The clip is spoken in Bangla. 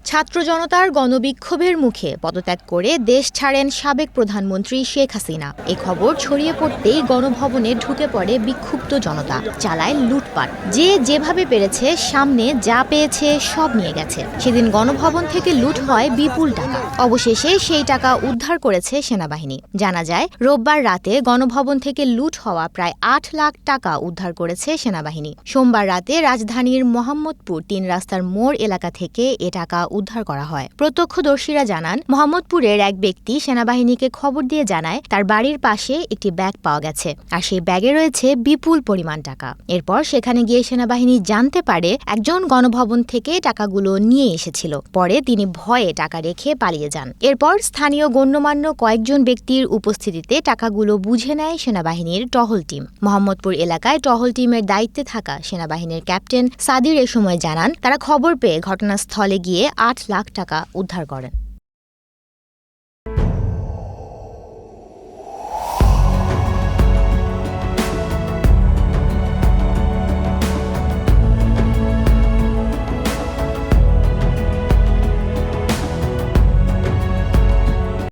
ছাত্র জনতার গণবিক্ষোভের মুখে পদত্যাগ করে দেশ ছাড়েন সাবেক প্রধানমন্ত্রী শেখ হাসিনা। এ খবর ছড়িয়ে পড়তেই গণভবনে ঢুকে পড়ে বিক্ষুব্ধ জনতা, চালায় লুটপাট। যে যেভাবে পেরেছে সামনে যা পেয়েছে সব নিয়ে গেছে। সেদিন গণভবন থেকে লুট হয় বিপুল টাকা। অবশেষে সেই টাকা উদ্ধার করেছে সেনাবাহিনী। জানা যায়, রোববার রাতে গণভবন থেকে লুট হওয়া প্রায় ৮ লাখ টাকা উদ্ধার করেছে সেনাবাহিনী। সোমবার রাতে রাজধানীর মোহাম্মদপুর ৩ রাস্তার মোড় এলাকা থেকে এ টাকা উদ্ধার করা হয়। প্রত্যক্ষদর্শীরা জানান, মোহাম্মদপুরের এক ব্যক্তি সেনাবাহিনীকে খবর দিয়ে জানায় তার বাড়ির পাশে একটি ব্যাগ পাওয়া গেছে, আর সেই ব্যাগে রয়েছে বিপুল পরিমাণ টাকা। এরপর সেখানে গিয়ে সেনাবাহিনী জানতে পারে একজন গণভবন থেকে টাকাগুলো নিয়ে এসেছিল। পরে তিনি ভয়ে টাকা রেখে পালিয়ে যান। এরপর স্থানীয় গণ্যমান্য কয়েকজন ব্যক্তির উপস্থিতিতে টাকাগুলো বুঝে নেয় সেনাবাহিনীর টহল টিম। মোহাম্মদপুর এলাকায় টহল টিমের দায়িত্বে থাকা সেনাবাহিনীর ক্যাপ্টেন সাদির এ সময় জানান, তারা খবর পেয়ে ঘটনাস্থলে গিয়ে ৮ লাখ টাকা উদ্ধার করেন।